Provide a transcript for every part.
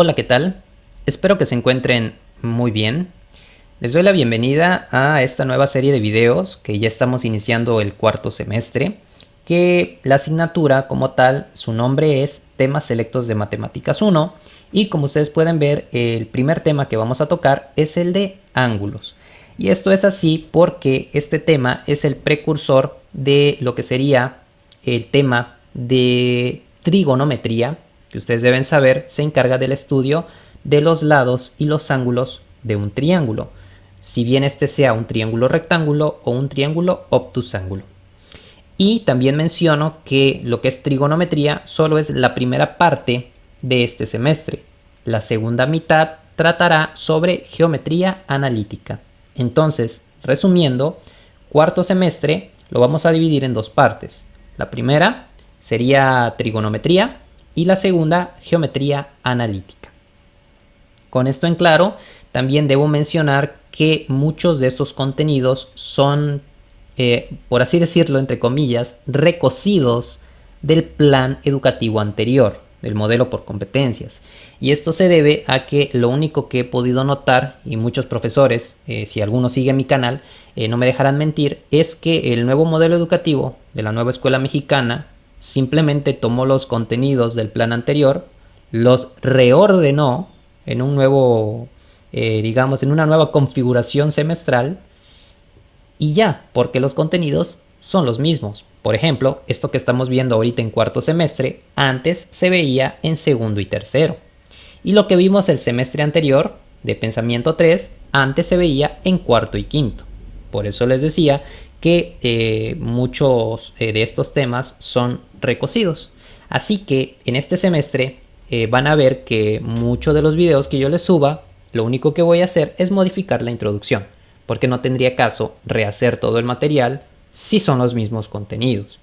Hola, ¿qué tal? Espero que se encuentren muy bien. Les doy la bienvenida a esta nueva serie de videos que ya estamos iniciando el cuarto semestre, que la asignatura como tal, su nombre es Temas Selectos de Matemáticas 1 y como ustedes pueden ver, el primer tema que vamos a tocar es el de ángulos. Y esto es así porque este tema es el precursor de lo que sería el tema de trigonometría, que ustedes deben saber, se encarga del estudio de los lados y los ángulos de un triángulo, si bien este sea un triángulo rectángulo o un triángulo obtusángulo. Y también menciono que lo que es trigonometría solo es la primera parte de este semestre. La segunda mitad tratará sobre geometría analítica. Entonces, resumiendo, cuarto semestre lo vamos a dividir en dos partes. La primera sería trigonometría y la segunda, geometría analítica. Con esto en claro, también debo mencionar que muchos de estos contenidos son, por así decirlo, entre comillas, recocidos del plan educativo anterior, del modelo por competencias. Y esto se debe a que lo único que he podido notar, y muchos profesores, si alguno sigue mi canal, no me dejarán mentir, es que el nuevo modelo educativo de la nueva escuela mexicana simplemente tomó los contenidos del plan anterior, los reordenó en un nuevo, digamos, en una nueva configuración semestral y ya, porque los contenidos son los mismos. Por ejemplo, esto que estamos viendo ahorita en cuarto semestre, antes se veía en segundo y tercero. Y lo que vimos el semestre anterior, de pensamiento 3, antes se veía en cuarto y quinto. Por eso les decía que muchos de estos temas son recocidos. Así que en este semestre van a ver que muchos de los videos que yo les suba, lo único que voy a hacer es modificar la introducción, porque no tendría caso rehacer todo el material si son los mismos contenidos.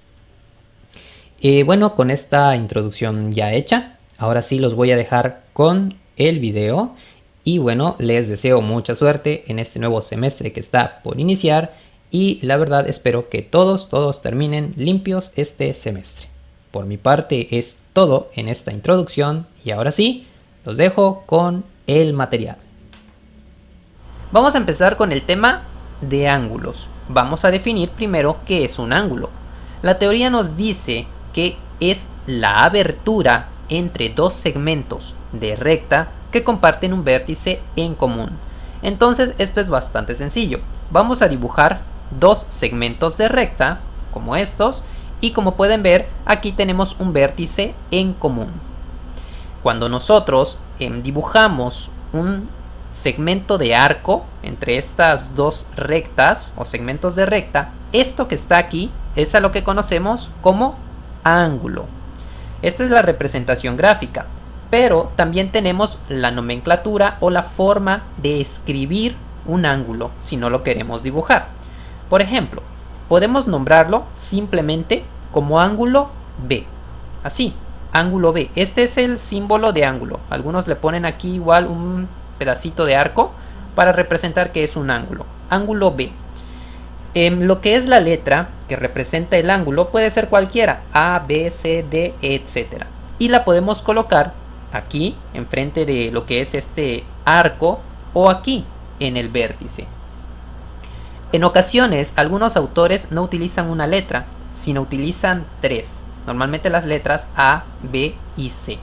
Bueno, con esta introducción ya hecha, ahora sí los voy a dejar con el video y bueno, les deseo mucha suerte en este nuevo semestre que está por iniciar y la verdad espero que todos terminen limpios este semestre. Por mi parte es todo en esta introducción y ahora sí, los dejo con el material. Vamos a empezar con el tema de ángulos. Vamos a definir primero qué es un ángulo. La teoría nos dice que es la abertura entre dos segmentos de recta que comparten un vértice en común. Entonces esto es bastante sencillo. Vamos a dibujar dos segmentos de recta como estos y como pueden ver aquí tenemos un vértice en común. Cuando nosotros dibujamos un segmento de arco entre estas dos rectas o segmentos de recta, esto que está aquí es a lo que conocemos como ángulo. Esta es la representación gráfica, pero también tenemos la nomenclatura o la forma de escribir un ángulo si no lo queremos dibujar. Por ejemplo, podemos nombrarlo simplemente como ángulo B. Así, ángulo B. Este es el símbolo de ángulo. Algunos le ponen aquí igual un pedacito de arco para representar que es un ángulo. Ángulo B. Lo que es la letra que representa el ángulo puede ser cualquiera. A, B, C, D, etc. Y la podemos colocar aquí, enfrente de lo que es este arco, o aquí, en el vértice. En ocasiones, algunos autores no utilizan una letra, sino utilizan tres. Normalmente las letras A, B y C.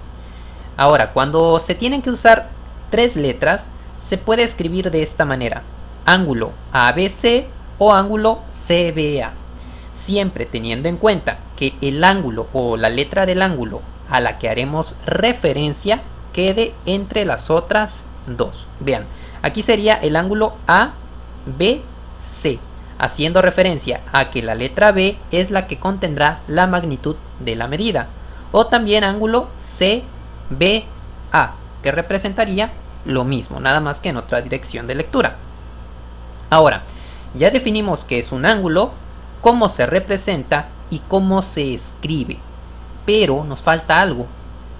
Ahora, cuando se tienen que usar tres letras, se puede escribir de esta manera: ángulo ABC o ángulo CBA. Siempre teniendo en cuenta que el ángulo o la letra del ángulo a la que haremos referencia quede entre las otras dos. Vean, aquí sería el ángulo ABC, haciendo referencia a que la letra B es la que contendrá la magnitud de la medida. O también ángulo CBA, que representaría lo mismo, nada más que en otra dirección de lectura. Ahora, ya definimos qué es un ángulo, cómo se representa y cómo se escribe. Pero nos falta algo.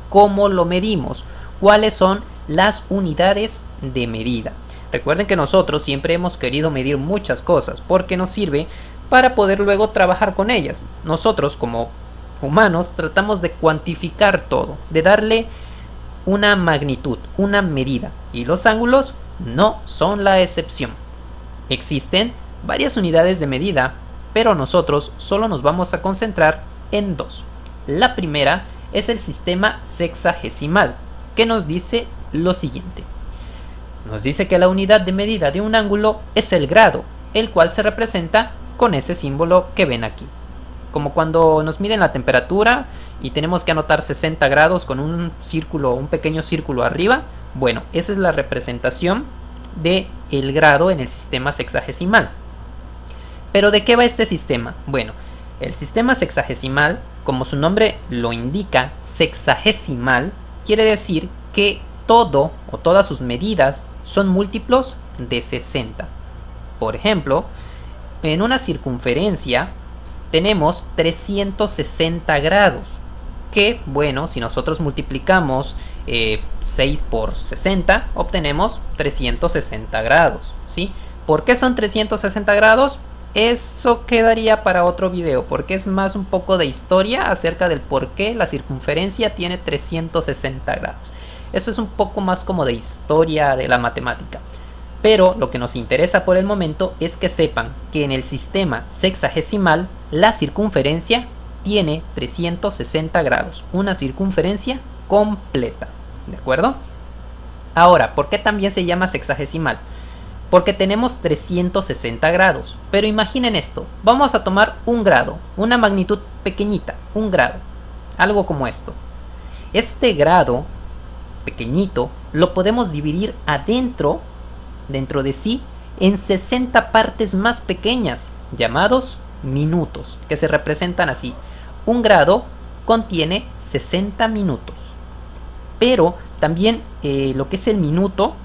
¿Cómo lo medimos? ¿Cuáles son las unidades de medida? Recuerden que nosotros siempre hemos querido medir muchas cosas porque nos sirve para poder luego trabajar con ellas. Nosotros como humanos tratamos de cuantificar todo, de darle una magnitud, una medida, y los ángulos no son la excepción. Existen varias unidades de medida, pero nosotros solo nos vamos a concentrar en dos. La primera es el sistema sexagesimal, que nos dice lo siguiente. Nos dice que la unidad de medida de un ángulo es el grado, el cual se representa con ese símbolo que ven aquí. Como cuando nos miden la temperatura y tenemos que anotar 60 grados con un círculo, un pequeño círculo arriba. Bueno, esa es la representación de el grado en el sistema sexagesimal. ¿Pero de qué va este sistema? Bueno, el sistema sexagesimal, como su nombre lo indica, sexagesimal, quiere decir que todo o todas sus medidas son múltiplos de 60. Por ejemplo, en una circunferencia tenemos 360 grados, que bueno, si nosotros multiplicamos 6 por 60, obtenemos 360 grados, ¿sí? ¿Por qué son 360 grados? Eso quedaría para otro video, porque es más un poco de historia acerca del por qué la circunferencia tiene 360 grados. Eso es un poco más como de historia de la matemática. Pero lo que nos interesa por el momento es que sepan que en el sistema sexagesimal la circunferencia tiene 360 grados, una circunferencia completa, ¿de acuerdo? Ahora, ¿por qué también se llama sexagesimal? Porque tenemos 360 grados, pero imaginen esto, vamos a tomar un grado, una magnitud pequeñita, un grado, algo como esto. Este grado pequeñito lo podemos dividir dentro de sí, en 60 partes más pequeñas, llamados minutos, que se representan así. Un grado contiene 60 minutos. Pero también lo que es el minuto,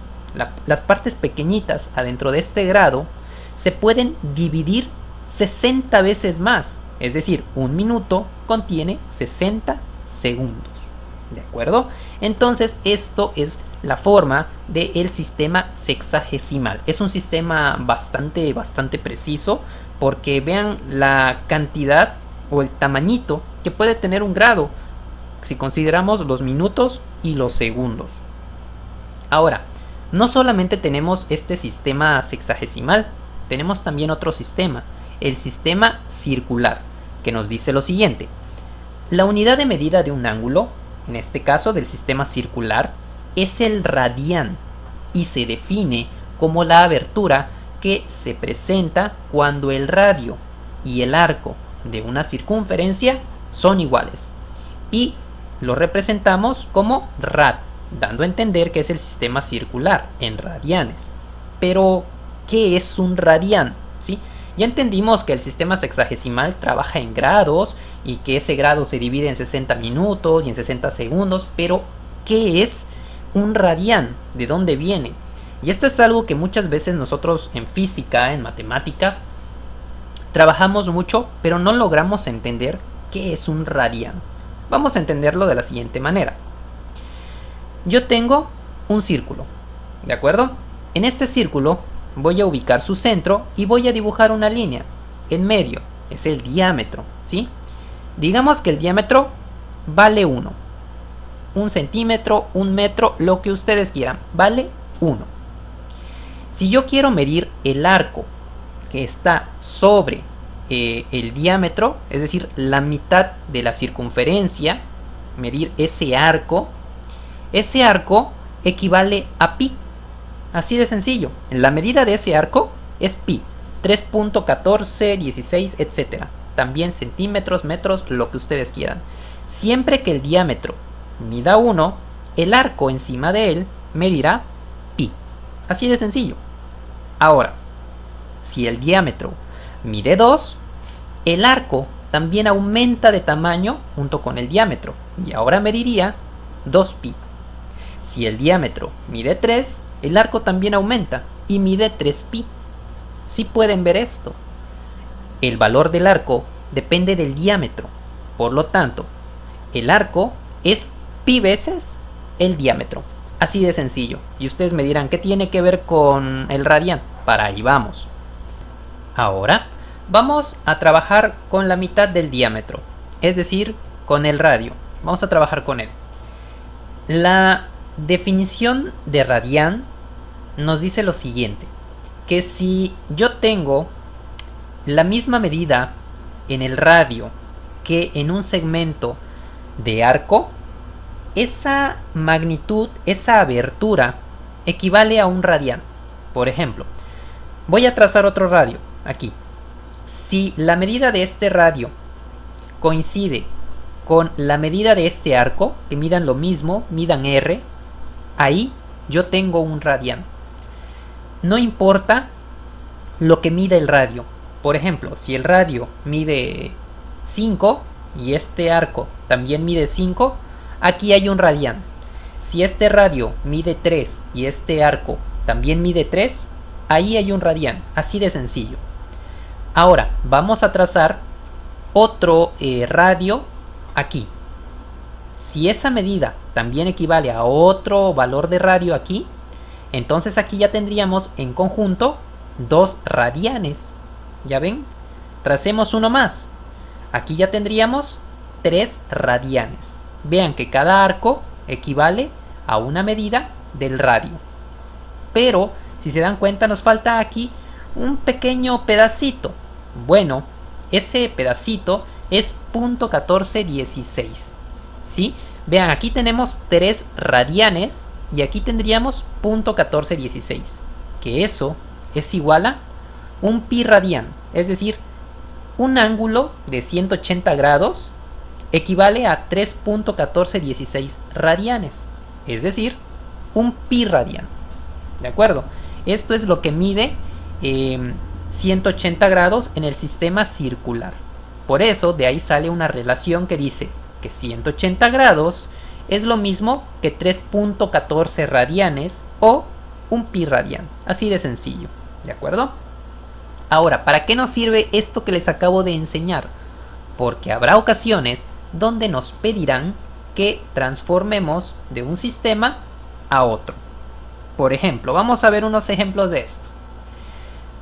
las partes pequeñitas adentro de este grado, se pueden dividir 60 veces más. Es decir, un minuto contiene 60 segundos. ¿De acuerdo? Entonces esto es la forma del sistema sexagesimal. Es un sistema bastante preciso, porque vean la cantidad o el tamañito que puede tener un grado si consideramos los minutos y los segundos. Ahora, no solamente tenemos este sistema sexagesimal, tenemos también otro sistema, el sistema circular, que nos dice lo siguiente. La unidad de medida de un ángulo, en este caso del sistema circular, es el radián y se define como la abertura que se presenta cuando el radio y el arco de una circunferencia son iguales, y lo representamos como rad, dando a entender que es el sistema circular en radianes. Pero, ¿qué es un radián? ¿Sí? Ya entendimos que el sistema sexagesimal trabaja en grados y que ese grado se divide en 60 minutos y en 60 segundos, pero ¿qué es un radián? ¿De dónde viene? Y esto es algo que muchas veces nosotros en física, en matemáticas, trabajamos mucho, pero no logramos entender qué es un radián. Vamos a entenderlo de la siguiente manera. Yo tengo un círculo, ¿de acuerdo? En este círculo voy a ubicar su centro y voy a dibujar una línea. En medio es el diámetro, ¿sí? Digamos que el diámetro vale 1. 1 centímetro, 1 metro, lo que ustedes quieran, vale 1. Si yo quiero medir el arco que está sobre el diámetro, es decir, la mitad de la circunferencia, medir ese arco equivale a pi. Así de sencillo. La medida de ese arco es pi, 3.14, 16, etc. También centímetros, metros, lo que ustedes quieran. Siempre que el diámetro mida 1, el arco encima de él medirá pi. Así de sencillo. Ahora, si el diámetro mide 2, el arco también aumenta de tamaño junto con el diámetro y ahora mediría 2pi. Si el diámetro mide 3, el arco también aumenta y mide 3pi. ¿Sí pueden ver esto? El valor del arco depende del diámetro. Por lo tanto, el arco es pi veces el diámetro. Así de sencillo. Y ustedes me dirán, ¿qué tiene que ver con el radián? Para ahí vamos. Ahora vamos a trabajar con la mitad del diámetro, es decir, con el radio. Vamos a trabajar con él. La definición de radián nos dice lo siguiente, que si yo tengo la misma medida en el radio que en un segmento de arco, esa magnitud, esa abertura, equivale a un radián. Por ejemplo, voy a trazar otro radio aquí. Si la medida de este radio coincide con la medida de este arco, que midan lo mismo, midan R, ahí yo tengo un radián. No importa lo que mida el radio. Por ejemplo, si el radio mide 5 y este arco también mide 5, aquí hay un radián. Si este radio mide 3 y este arco también mide 3, ahí hay un radián. Así de sencillo. Ahora vamos a trazar otro radio aquí. Si esa medida también equivale a otro valor de radio aquí, entonces aquí ya tendríamos en conjunto 2 radianes. ¿Ya ven? Tracemos uno más. Aquí ya tendríamos 3 radianes. Vean que cada arco equivale a una medida del radio. Pero, si se dan cuenta, nos falta aquí un pequeño pedacito. Bueno, ese pedacito es .1416. ¿Sí? Vean, aquí tenemos 3 radianes y aquí tendríamos .1416. Que eso es igual a un pi radián. Es decir, un ángulo de 180 grados equivale a 3.1416 radianes. Es decir, un pi radián. ¿De acuerdo? Esto es lo que mide 180 grados en el sistema circular. Por eso de ahí sale una relación que dice que 180 grados es lo mismo que 3.14 radianes o un pi radián. Así de sencillo. ¿De acuerdo? Ahora, ¿para qué nos sirve esto que les acabo de enseñar? Porque habrá ocasiones donde nos pedirán que transformemos de un sistema a otro. Por ejemplo, vamos a ver unos ejemplos de esto.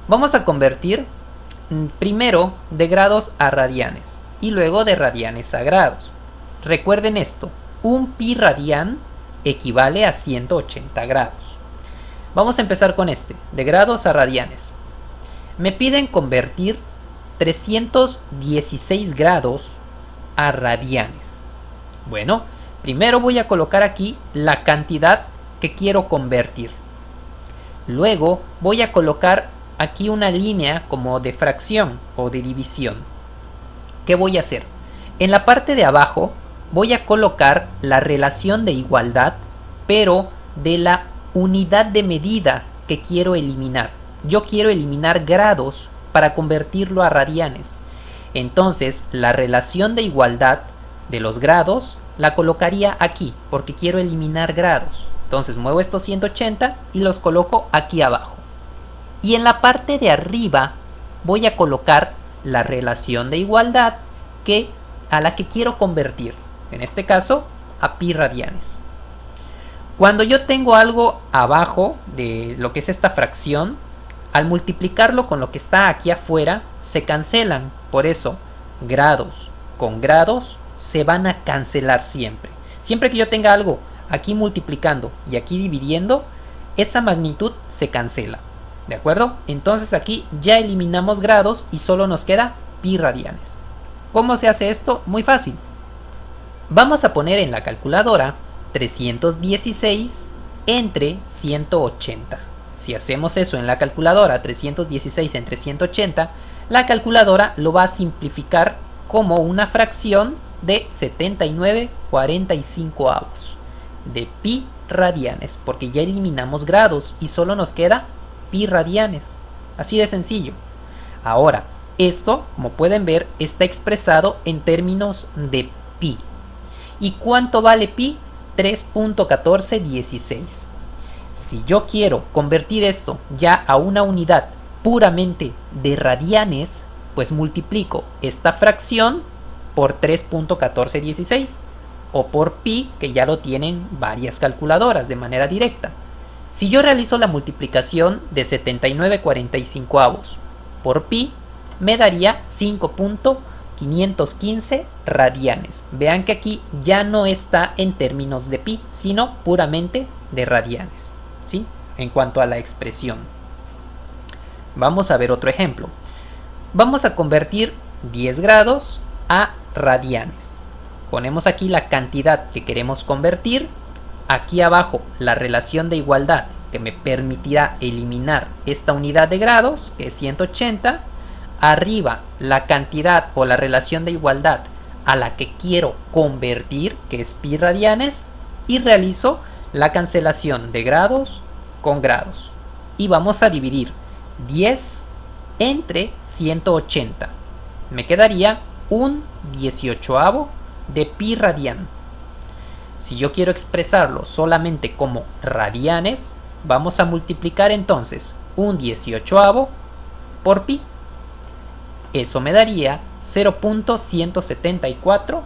Vamos a convertir primero de grados a radianes y luego de radianes a grados. Recuerden esto, un pi radián equivale a 180 grados. Vamos a empezar con de grados a radianes. Me piden convertir 316 grados a radianes. Bueno, primero voy a colocar aquí la cantidad que quiero convertir. Luego voy a colocar aquí una línea como de fracción o de división. ¿Qué voy a hacer? En la parte de abajo voy a colocar la relación de igualdad, pero de la unidad de medida que quiero eliminar. Yo quiero eliminar grados para convertirlo a radianes. Entonces, la relación de igualdad de los grados la colocaría aquí, porque quiero eliminar grados. Entonces, muevo estos 180 y los coloco aquí abajo. Y en la parte de arriba voy a colocar la relación de igualdad a la que quiero convertir. En este caso, a pi radianes. Cuando yo tengo algo abajo de lo que es esta fracción, al multiplicarlo con lo que está aquí afuera, se cancelan. Por eso, grados con grados se van a cancelar siempre. Siempre que yo tenga algo aquí multiplicando y aquí dividiendo, esa magnitud se cancela. ¿De acuerdo? Entonces aquí ya eliminamos grados y solo nos queda pi radianes. ¿Cómo se hace esto? Muy fácil. Vamos a poner en la calculadora 316 entre 180. Si hacemos eso en la calculadora, 316 entre 180, la calculadora lo va a simplificar como una fracción de 79,45 de pi radianes, porque ya eliminamos grados y solo nos queda pi radianes. Así de sencillo. Ahora, esto, como pueden ver, está expresado en términos de pi. ¿Y cuánto vale pi? 3.1416. Si yo quiero convertir esto ya a una unidad puramente de radianes, pues multiplico esta fracción por 3.1416 o por pi, que ya lo tienen varias calculadoras de manera directa. Si yo realizo la multiplicación de 79,45 por pi, me daría 5.4 515 radianes. Vean que aquí ya no está en términos de pi, sino puramente de radianes, ¿sí? En cuanto a la expresión. Vamos a ver otro ejemplo. Vamos a convertir 10 grados a radianes. Ponemos aquí la cantidad que queremos convertir. Aquí abajo la relación de igualdad que me permitirá eliminar esta unidad de grados, que es 180. Arriba la cantidad o la relación de igualdad a la que quiero convertir, que es pi radianes, y realizo la cancelación de grados con grados. Y vamos a dividir 10 entre 180. Me quedaría un 18avo de pi radian. Si yo quiero expresarlo solamente como radianes, vamos a multiplicar entonces un 18avo por pi. Eso me daría 0.174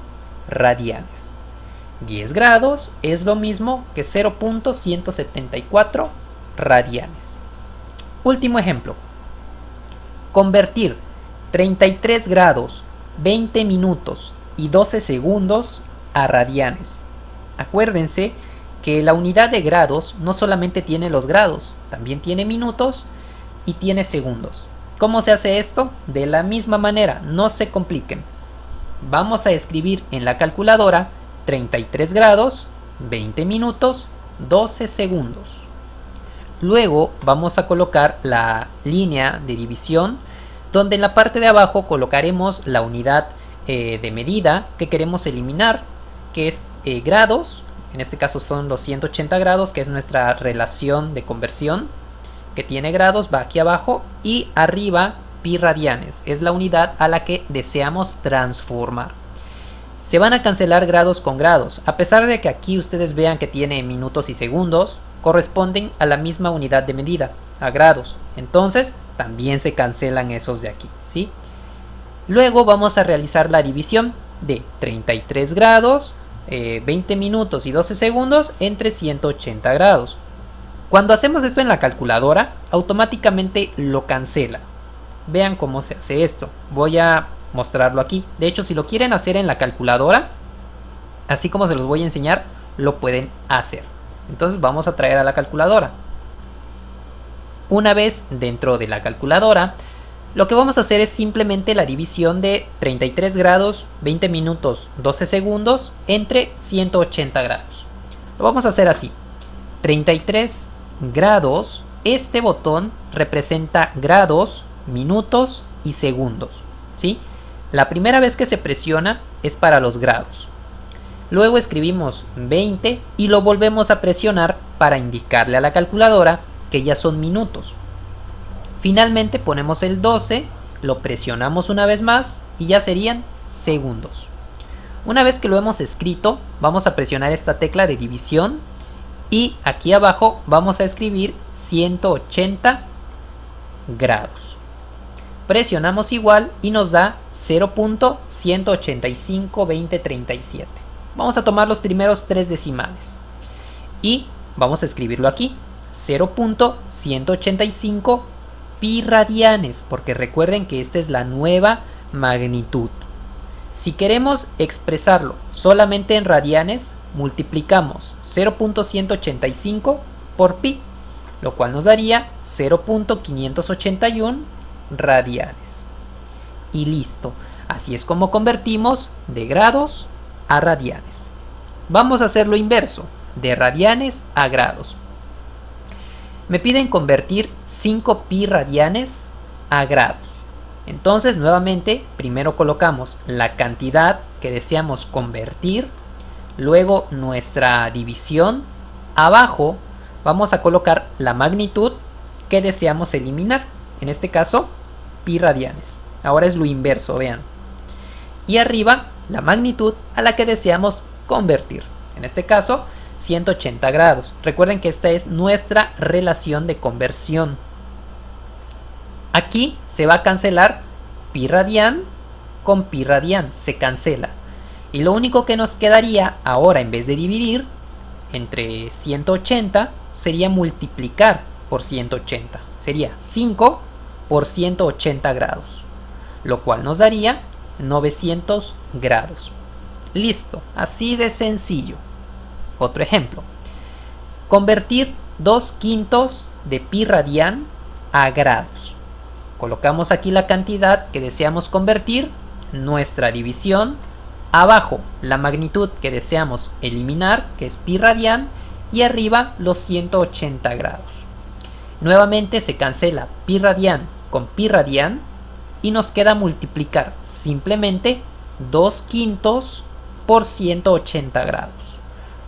radianes. 10 grados es lo mismo que 0.174 radianes. Último ejemplo. Convertir 33 grados, 20 minutos y 12 segundos a radianes. Acuérdense que la unidad de grados no solamente tiene los grados, también tiene minutos y tiene segundos. ¿Cómo se hace esto? De la misma manera, no se compliquen. Vamos a escribir en la calculadora 33 grados, 20 minutos, 12 segundos. Luego vamos a colocar la línea de división, donde en la parte de abajo colocaremos la unidad de medida que queremos eliminar, que es grados. En este caso son los 180 grados, que es nuestra relación de conversión, que tiene grados, va aquí abajo, y arriba pi radianes, es la unidad a la que deseamos transformar. Se van a cancelar grados con grados, a pesar de que aquí ustedes vean que tiene minutos y segundos, corresponden a la misma unidad de medida, a grados. Entonces también se cancelan esos de aquí, ¿sí? Luego vamos a realizar la división de 33 grados, 20 minutos y 12 segundos entre 180 grados. Cuando hacemos esto en la calculadora, automáticamente lo cancela. Vean cómo se hace esto. Voy a mostrarlo aquí. De hecho, si lo quieren hacer en la calculadora, así como se los voy a enseñar, lo pueden hacer. Entonces vamos a traer a la calculadora. Una vez dentro de la calculadora, lo que vamos a hacer es simplemente la división de 33 grados, 20 minutos, 12 segundos entre 180 grados. Lo vamos a hacer así. 33 grados, este botón representa grados, minutos y segundos, ¿sí? La primera vez que se presiona es para los grados. Luego escribimos 20 y lo volvemos a presionar para indicarle a la calculadora que ya son minutos. Finalmente ponemos el 12, lo presionamos una vez más y ya serían segundos. Una vez que lo hemos escrito, vamos a presionar esta tecla de división y aquí abajo vamos a escribir 180 grados. Presionamos igual y nos da 0.1852037. Vamos a tomar los primeros tres decimales y vamos a escribirlo aquí, 0.185 pi radianes, porque recuerden que esta es la nueva magnitud. Si queremos expresarlo solamente en radianes, multiplicamos 0.185 por pi, lo cual nos daría 0.581 radianes. Y listo. Así es como convertimos de grados a radianes. Vamos a hacer lo inverso, de radianes a grados. Me piden convertir 5 pi radianes a grados. Entonces nuevamente primero colocamos la cantidad que deseamos convertir, luego nuestra división, abajo vamos a colocar la magnitud que deseamos eliminar, en este caso pi radianes. Ahora es lo inverso, vean. Y arriba la magnitud a la que deseamos convertir, en este caso 180 grados. Recuerden que esta es nuestra relación de conversión. Aquí se va a cancelar pi radian con pi radian, se cancela. Y lo único que nos quedaría ahora, en vez de dividir entre 180, sería multiplicar por 180. Sería 5 por 180 grados, lo cual nos daría 900 grados. Listo, así de sencillo. Otro ejemplo. Convertir 2/5 de pi radian a grados. Colocamos aquí la cantidad que deseamos convertir, nuestra división, abajo la magnitud que deseamos eliminar, que es pi radian, y arriba los 180 grados. Nuevamente se cancela pi radian con pi radian y nos queda multiplicar simplemente 2/5 por 180 grados,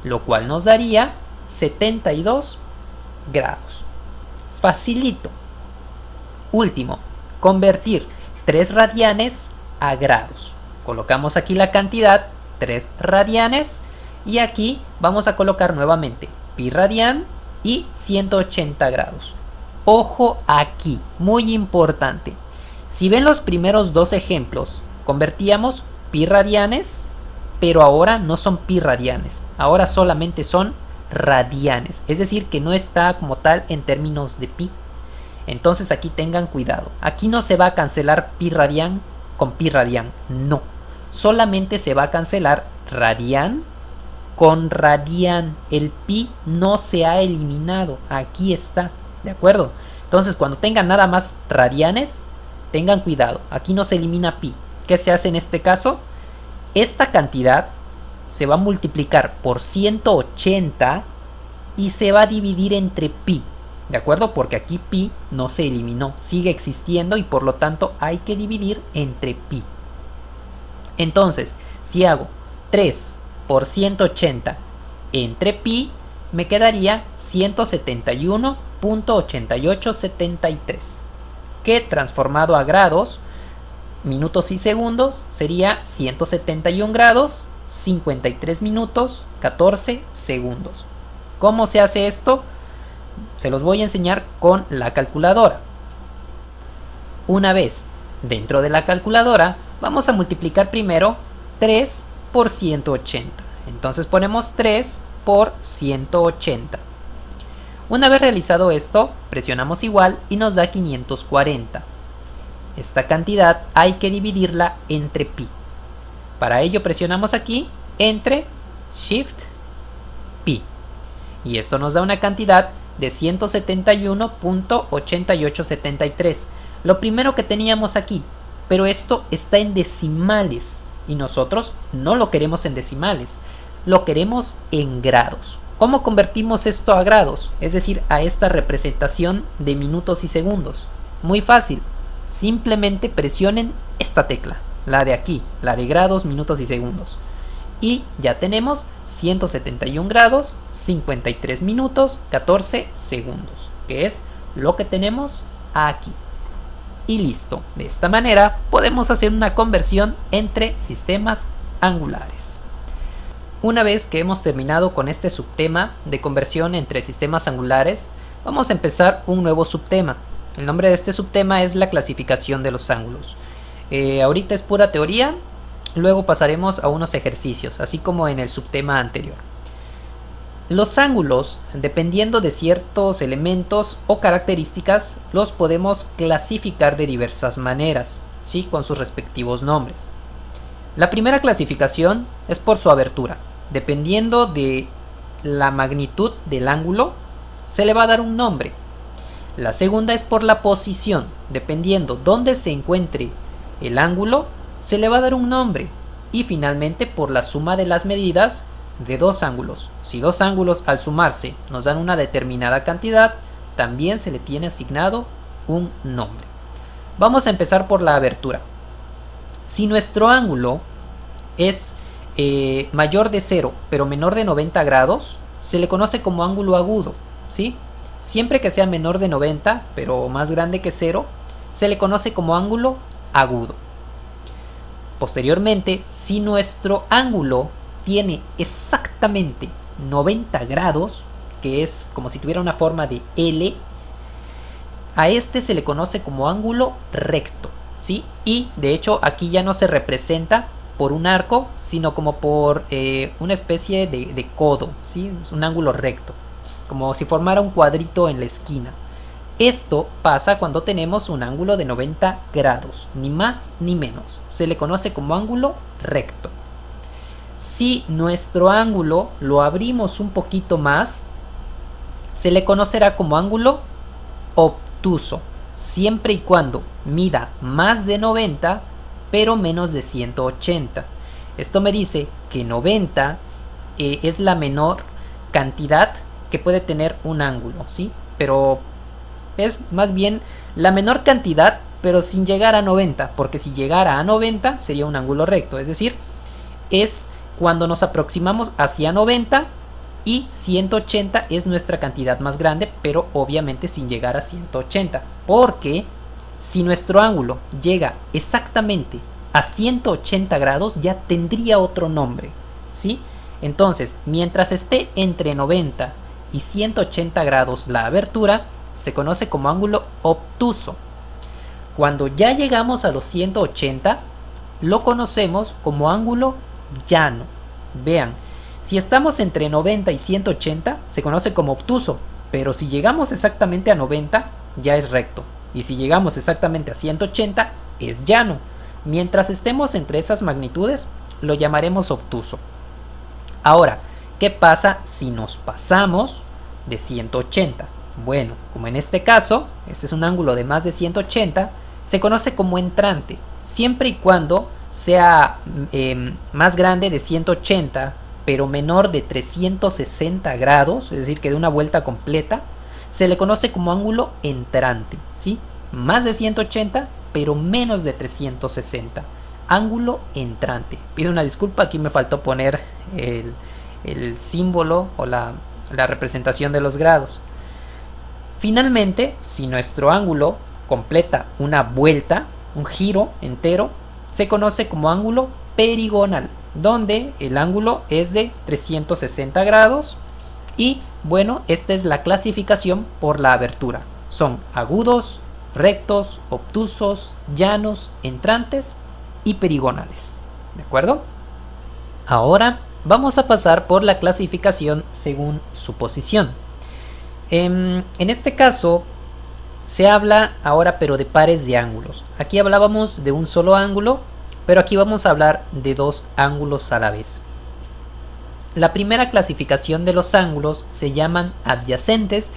lo cual nos daría 72 grados. Facilito. Último, convertir 3 radianes a grados. Colocamos aquí la cantidad 3 radianes y aquí vamos a colocar nuevamente pi radian y 180 grados. Ojo aquí, muy importante. Si ven los primeros dos ejemplos, convertíamos pi radianes, pero ahora no son pi radianes, ahora solamente son radianes, es decir que no está como tal en términos de pi. Entonces aquí tengan cuidado, aquí no se va a cancelar pi radian con pi radian, no, solamente se va a cancelar radian con radian, el pi no se ha eliminado, aquí está, ¿de acuerdo? Entonces cuando tengan nada más radianes, tengan cuidado, aquí no se elimina pi. ¿Qué se hace en este caso? Esta cantidad se va a multiplicar por 180 y se va a dividir entre pi, ¿de acuerdo? Porque aquí pi no se eliminó, sigue existiendo y por lo tanto hay que dividir entre pi. Entonces, si hago 3 por 180 entre pi, me quedaría 171.8873, que transformado a grados, minutos y segundos, sería 171 grados, 53 minutos, 14 segundos. ¿Cómo se hace esto? Se los voy a enseñar con la calculadora. Una vez dentro de la calculadora, vamos a multiplicar primero 3 por 180. Entonces ponemos 3 por 180. Una vez realizado esto, presionamos igual y nos da 540. Esta cantidad hay que dividirla entre pi. Para ello presionamos aquí entre Shift pi. Y esto nos da una cantidad de 171.8873. Lo primero que teníamos aquí, pero esto está en decimales y nosotros no lo queremos en decimales, lo queremos en grados. ¿Cómo convertimos esto a grados? Es decir, a esta representación de minutos y segundos. Muy fácil. Simplemente presionen esta tecla, la de aquí, la de grados, minutos y segundos. Y ya tenemos 171 grados, 53 minutos, 14 segundos, que es lo que tenemos aquí. Y listo. De esta manera podemos hacer una conversión entre sistemas angulares. Una vez que hemos terminado con este subtema de conversión entre sistemas angulares, vamos a empezar un nuevo subtema. El nombre de este subtema es la clasificación de los ángulos. Ahorita es pura teoría, luego pasaremos a unos ejercicios, así como en el subtema anterior. Los ángulos, dependiendo de ciertos elementos o características, los podemos clasificar de diversas maneras, ¿sí? Con sus respectivos nombres. La primera clasificación es por su abertura. Dependiendo de la magnitud del ángulo, se le va a dar un nombre. La segunda es por la posición. Dependiendo dónde se encuentre el ángulo, se le va a dar un nombre. Y finalmente por la suma de las medidas de dos ángulos. Si dos ángulos al sumarse nos dan una determinada cantidad, también se le tiene asignado un nombre. Vamos a empezar por la abertura. Si nuestro ángulo es mayor de 0 pero menor de 90 grados, se le conoce como ángulo agudo, ¿sí? Siempre que sea menor de 90 pero más grande que 0, se le conoce como ángulo agudo. Posteriormente, si nuestro ángulo tiene exactamente 90 grados, que es como si tuviera una forma de L, a este se le conoce como ángulo recto, ¿sí? Y de hecho aquí ya no se representa por un arco, sino como por una especie de codo, ¿sí? Es un ángulo recto, como si formara un cuadrito en la esquina. Esto pasa cuando tenemos un ángulo de 90 grados, ni más ni menos. Se le conoce como ángulo recto. Si nuestro ángulo lo abrimos un poquito más, se le conocerá como ángulo obtuso, siempre y cuando mida más de 90, pero menos de 180. Esto me dice que 90 es la menor cantidad que puede tener un ángulo, ¿sí? Pero es más bien la menor cantidad, pero sin llegar a 90, porque si llegara a 90 sería un ángulo recto, es decir, es cuando nos aproximamos hacia 90 y 180 es nuestra cantidad más grande, pero obviamente sin llegar a 180, porque si nuestro ángulo llega exactamente a 180 grados ya tendría otro nombre, ¿sí? Entonces, mientras esté entre 90 y 180 grados la abertura, se conoce como ángulo obtuso. Cuando ya llegamos a los 180, lo conocemos como ángulo llano. Vean, si estamos entre 90 y 180, se conoce como obtuso, pero si llegamos exactamente a 90, ya es recto. Y si llegamos exactamente a 180, es llano. Mientras estemos entre esas magnitudes, lo llamaremos obtuso. Ahora, ¿qué pasa si nos pasamos de 180? Bueno, como en este caso, este es un ángulo de más de 180, se conoce como entrante, siempre y cuando sea más grande de 180, pero menor de 360 grados, es decir, que de una vuelta completa, se le conoce como ángulo entrante, ¿sí? Más de 180, pero menos de 360. Ángulo entrante. Pido una disculpa, aquí me faltó poner el símbolo o la representación de los grados. Finalmente, si nuestro ángulo completa una vuelta, un giro entero, se conoce como ángulo perigonal, donde el ángulo es de 360 grados y bueno, esta es la clasificación por la abertura. Son agudos, rectos, obtusos, llanos, entrantes y perigonales. ¿De acuerdo? Ahora vamos a pasar por la clasificación según su posición. En este caso se habla ahora pero de pares de ángulos. Aquí hablábamos de un solo ángulo, pero aquí vamos a hablar de dos ángulos a la vez. La primera clasificación de los ángulos se llaman adyacentes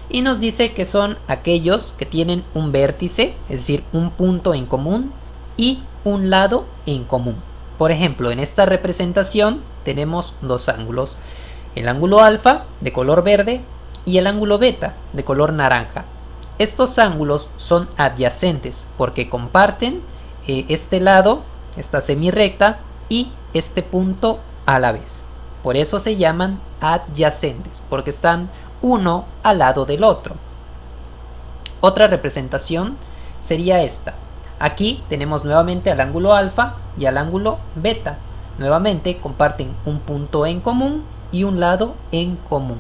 y nos dice que son aquellos que tienen un vértice, es decir, un punto en común y un lado en común. Por ejemplo, en esta representación tenemos dos ángulos, el ángulo alfa de color verde y el ángulo beta de color naranja. Estos ángulos son adyacentes porque comparten este lado, esta semirrecta y este punto a la vez. Por eso se llaman adyacentes, porque están uno al lado del otro. Otra representación sería esta. Aquí tenemos nuevamente al ángulo alfa y al ángulo beta. Nuevamente comparten un punto en común y un lado en común.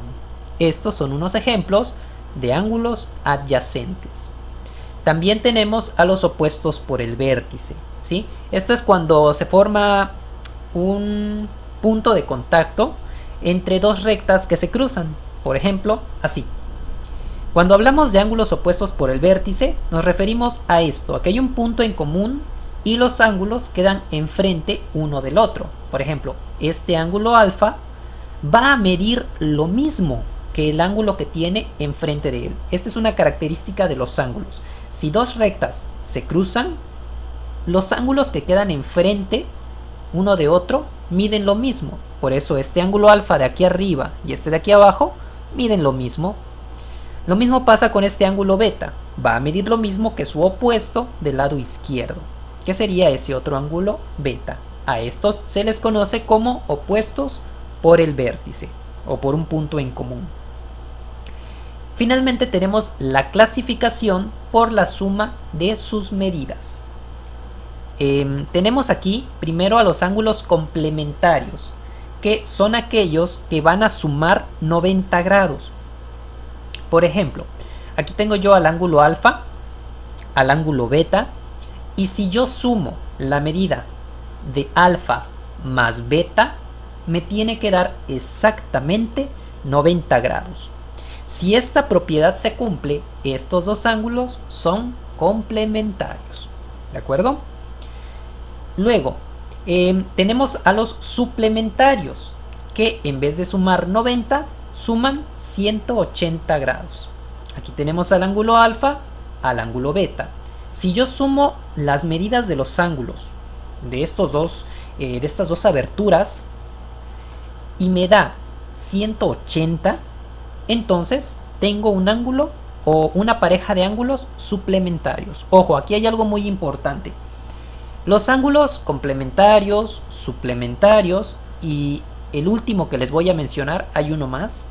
Estos son unos ejemplos de ángulos adyacentes. También tenemos a los opuestos por el vértice, ¿sí? Esto es cuando se forma un punto de contacto entre dos rectas que se cruzan. Por ejemplo, así. Cuando hablamos de ángulos opuestos por el vértice, nos referimos a esto, a que hay un punto en común y los ángulos quedan enfrente uno del otro. Por ejemplo, este ángulo alfa va a medir lo mismo que el ángulo que tiene enfrente de él. Esta es una característica de los ángulos. Si dos rectas se cruzan, los ángulos que quedan enfrente uno de otro miden lo mismo. Por eso este ángulo alfa de aquí arriba y este de aquí abajo miden lo mismo. Lo mismo pasa con este ángulo beta. Va a medir lo mismo que su opuesto del lado izquierdo. ¿Qué sería ese otro ángulo beta? A estos se les conoce como opuestos por el vértice o por un punto en común. Finalmente tenemos la clasificación por la suma de sus medidas. Tenemos aquí primero a los ángulos complementarios, que son aquellos que van a sumar 90 grados. Por ejemplo, aquí tengo yo al ángulo alfa, al ángulo beta, y si yo sumo la medida de alfa más beta, me tiene que dar exactamente 90 grados. Si esta propiedad se cumple, estos dos ángulos son complementarios. ¿De acuerdo? Luego, tenemos a los suplementarios, que en vez de sumar 90, suman 180 grados. Aquí tenemos al ángulo alfa, al ángulo beta. Si yo sumo las medidas de los ángulos de estas dos aberturas y me da 180, entonces tengo un ángulo o una pareja de ángulos suplementarios. Ojo, aquí hay algo muy importante. Los ángulos complementarios, suplementarios y el último que les voy a mencionar, hay uno más,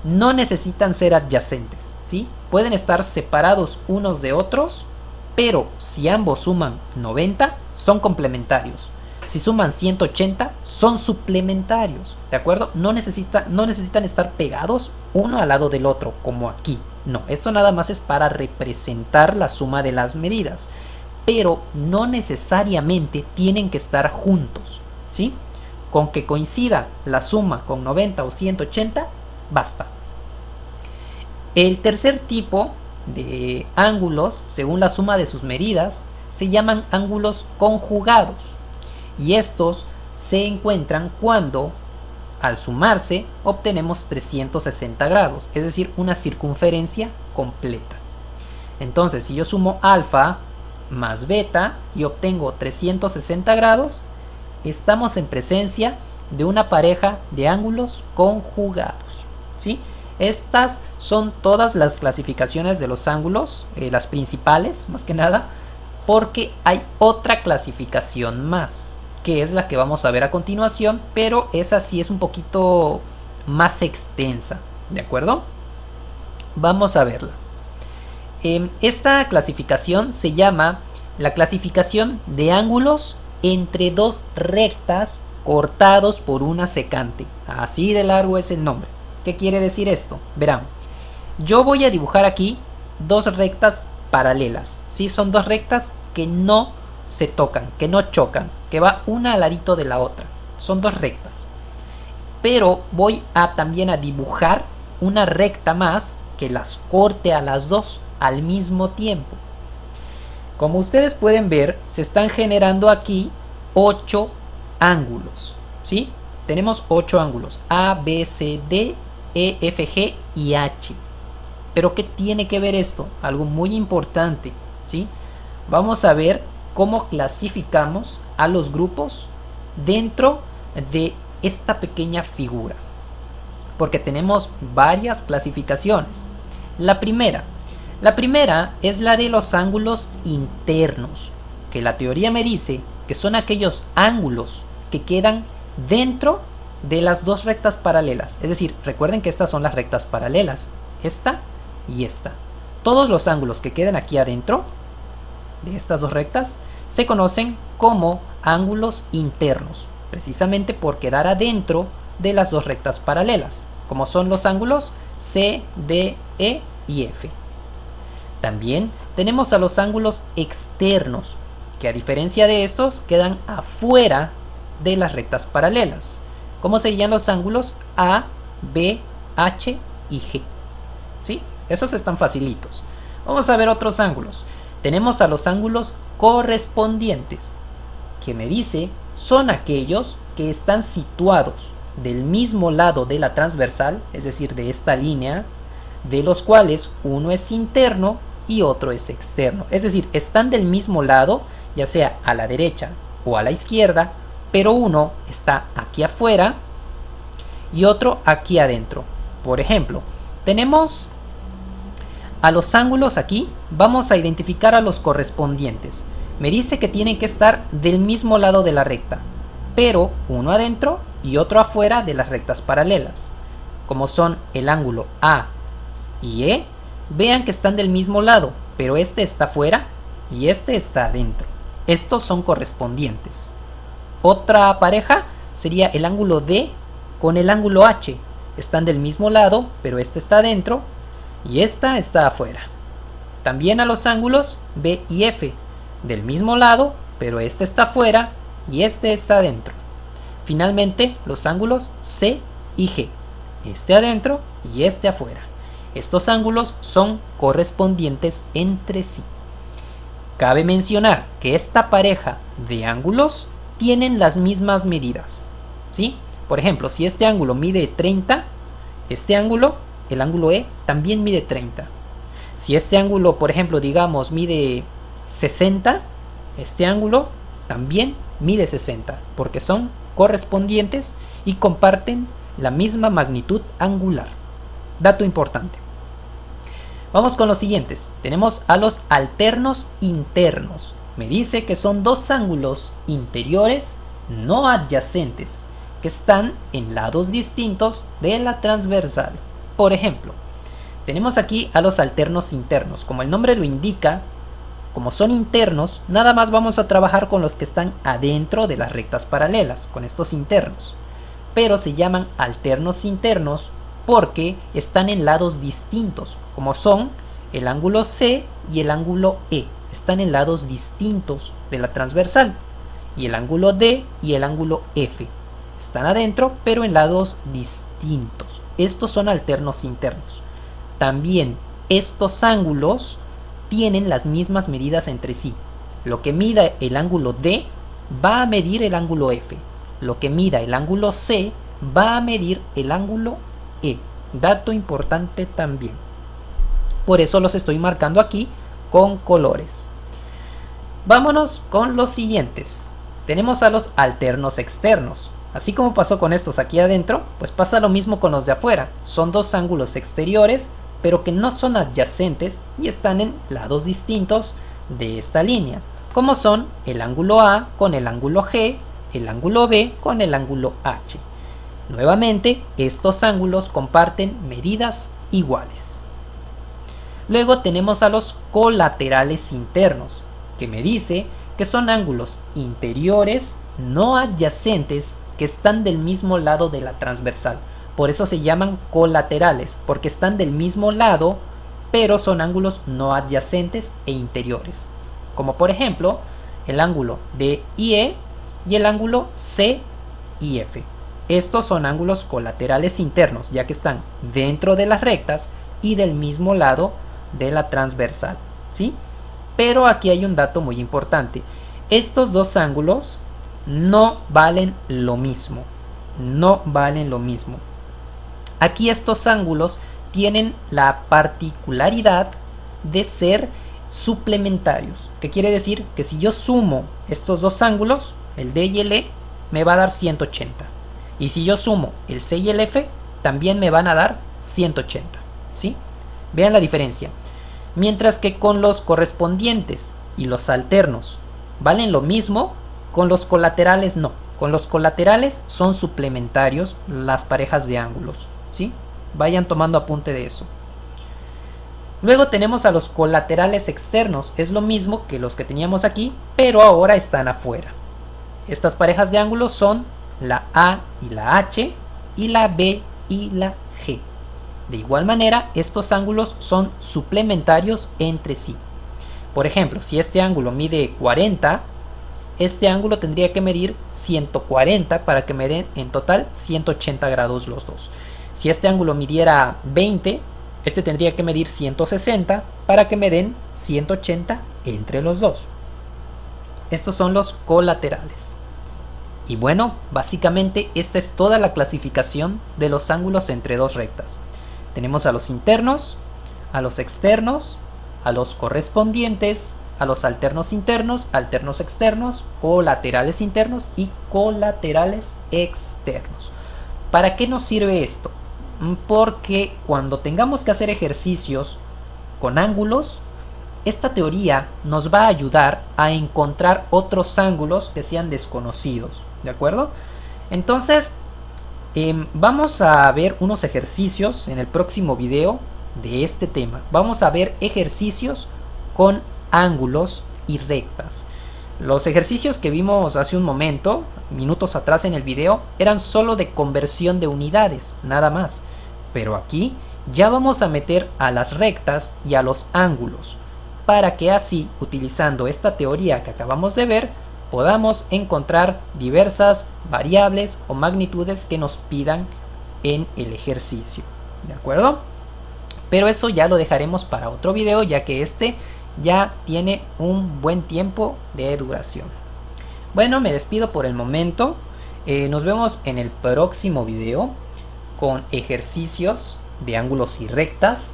no necesitan ser adyacentes, ¿sí? Pueden estar separados unos de otros, pero si ambos suman 90, son complementarios. Si suman 180, son suplementarios, ¿de acuerdo? No necesitan estar pegados uno al lado del otro, como aquí. No, esto nada más es para representar la suma de las medidas, pero no necesariamente tienen que estar juntos, ¿sí? Con que coincida la suma con 90 o 180, basta. El tercer tipo de ángulos, según la suma de sus medidas, se llaman ángulos conjugados. Y estos se encuentran cuando, al sumarse, obtenemos 360 grados, es decir, una circunferencia completa. Entonces, si yo sumo alfa más beta y obtengo 360 grados, estamos en presencia de una pareja de ángulos conjugados, ¿sí? Estas son todas las clasificaciones de los ángulos, las principales, más que nada, porque hay otra clasificación más, que es la que vamos a ver a continuación, pero esa sí es un poquito más extensa, ¿de acuerdo? Vamos a verla. Esta clasificación se llama la clasificación de ángulos entre dos rectas cortados por una secante. Así de largo es el nombre. ¿Qué quiere decir esto? Verán, yo voy a dibujar aquí dos rectas paralelas, ¿sí? Son dos rectas que no se tocan, que no chocan, que va una al ladito de la otra. Son dos rectas. Pero voy a también a dibujar una recta más que las corte a las dos al mismo tiempo. Como ustedes pueden ver, se están generando aquí 8 ángulos, ¿sí? Tenemos 8 ángulos, A, B, C, D, E, F, G y H. ¿Pero qué tiene que ver esto? Algo muy importante, ¿sí? Vamos a ver cómo clasificamos a los grupos dentro de esta pequeña figura, porque tenemos varias clasificaciones. La primera es la de los ángulos internos, que la teoría me dice que son aquellos ángulos que quedan dentro de las dos rectas paralelas. Es decir, recuerden que estas son las rectas paralelas, esta y esta. Todos los ángulos que quedan aquí adentro de estas dos rectas se conocen como ángulos internos, precisamente por quedar adentro de las dos rectas paralelas, como son los ángulos C, D, E y F. También tenemos a los ángulos externos, que a diferencia de estos quedan afuera de las rectas paralelas, como serían los ángulos A, B, H y G. ¿Sí? Esos están facilitos. Vamos a ver otros ángulos. Tenemos a los ángulos correspondientes, que me dice son aquellos que están situados del mismo lado de la transversal, es decir, de esta línea, de los cuales uno es interno y otro es externo. Es decir, están del mismo lado, ya sea a la derecha o a la izquierda, pero uno está aquí afuera y otro aquí adentro. Por ejemplo, tenemos a los ángulos aquí, vamos a identificar a los correspondientes. Me dice que tienen que estar del mismo lado de la recta, pero uno adentro y otro afuera de las rectas paralelas. Como son el ángulo A y E, vean que están del mismo lado, pero este está afuera y este está adentro. Estos son correspondientes. Otra pareja sería el ángulo D con el ángulo H. Están del mismo lado, pero este está adentro y esta está afuera. También a los ángulos B y F, del mismo lado, pero este está afuera y este está adentro. Finalmente, los ángulos C y G, este adentro y este afuera. Estos ángulos son correspondientes entre sí. Cabe mencionar que esta pareja de ángulos tienen las mismas medidas, ¿sí? Por ejemplo, si este ángulo mide 30, este ángulo, el ángulo E, también mide 30. Si este ángulo, por ejemplo, digamos, mide 60, este ángulo también mide 60, porque son correspondientes y comparten la misma magnitud angular. Dato importante. Vamos con los siguientes. Tenemos a los alternos internos. Me dice que son dos ángulos interiores no adyacentes que están en lados distintos de la transversal. Por ejemplo, tenemos aquí a los alternos internos. Como el nombre lo indica, como son internos, nada más vamos a trabajar con los que están adentro de las rectas paralelas, con estos internos. Pero se llaman alternos internos porque están en lados distintos, como son el ángulo C y el ángulo E. Están en lados distintos de la transversal. Y el ángulo D y el ángulo F. Están adentro, pero en lados distintos. Estos son alternos internos. También estos ángulos tienen las mismas medidas entre sí. Lo que mida el ángulo D va a medir el ángulo F. Lo que mida el ángulo C va a medir el ángulo E. Dato importante también. Por eso los estoy marcando aquí con colores. Vámonos con los siguientes. Tenemos a los alternos externos. Así como pasó con estos aquí adentro, pues pasa lo mismo con los de afuera. Son dos ángulos exteriores, pero que no son adyacentes y están en lados distintos de esta línea, como son el ángulo A con el ángulo G, el ángulo B con el ángulo H. Nuevamente, estos ángulos comparten medidas iguales. Luego tenemos a los colaterales internos, que me dice que son ángulos interiores no adyacentes que están del mismo lado de la transversal. Por eso se llaman colaterales, porque están del mismo lado, pero son ángulos no adyacentes e interiores. Como por ejemplo, el ángulo de IE y el ángulo CIF. Estos son ángulos colaterales internos, ya que están dentro de las rectas y del mismo lado de la transversal, ¿sí? Pero aquí hay un dato muy importante. Estos dos ángulos no valen lo mismo. No valen lo mismo. Aquí estos ángulos tienen la particularidad de ser suplementarios. ¿Qué quiere decir? Que si yo sumo estos dos ángulos, el D y el E, me va a dar 180. Y si yo sumo el C y el F, también me van a dar 180. ¿Sí? Vean la diferencia. Mientras que con los correspondientes y los alternos valen lo mismo, con los colaterales no. Con los colaterales son suplementarios las parejas de ángulos, ¿sí? Vayan tomando apunte de eso. Luego tenemos a los colaterales externos. Es lo mismo que los que teníamos aquí, pero ahora están afuera. Estas parejas de ángulos son la A y la H y la B y la G. De igual manera, estos ángulos son suplementarios entre sí. Por ejemplo, si este ángulo mide 40, este ángulo tendría que medir 140 para que me den en total 180 grados los dos. Si este ángulo midiera 20, este tendría que medir 160 para que me den 180 entre los dos. Estos son los colaterales. Y bueno, básicamente esta es toda la clasificación de los ángulos entre dos rectas. Tenemos a los internos, a los externos, a los correspondientes, a los alternos internos, alternos externos, colaterales internos y colaterales externos. ¿Para qué nos sirve esto? Porque cuando tengamos que hacer ejercicios con ángulos, esta teoría nos va a ayudar a encontrar otros ángulos que sean desconocidos, ¿de acuerdo? Entonces, vamos a ver unos ejercicios en el próximo video de este tema. Vamos a ver ejercicios con ángulos y rectas. Los ejercicios que vimos hace un momento, minutos atrás en el video, eran solo de conversión de unidades, nada más. Pero aquí ya vamos a meter a las rectas y a los ángulos, para que así, utilizando esta teoría que acabamos de ver, podamos encontrar diversas variables o magnitudes que nos pidan en el ejercicio. ¿De acuerdo? Pero eso ya lo dejaremos para otro video, ya que este ya tiene un buen tiempo de duración. Bueno, me despido por el momento. Nos vemos en el próximo video con ejercicios de ángulos y rectas.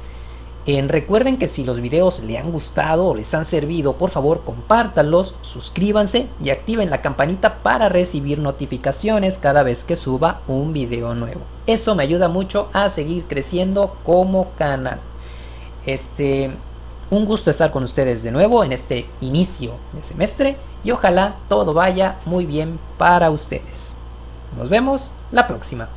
Recuerden que si los videos les han gustado o les han servido, por favor compártanlos, suscríbanse y activen la campanita para recibir notificaciones cada vez que suba un video nuevo. Eso me ayuda mucho a seguir creciendo como canal. Un gusto estar con ustedes de nuevo en este inicio de semestre y ojalá todo vaya muy bien para ustedes. Nos vemos la próxima.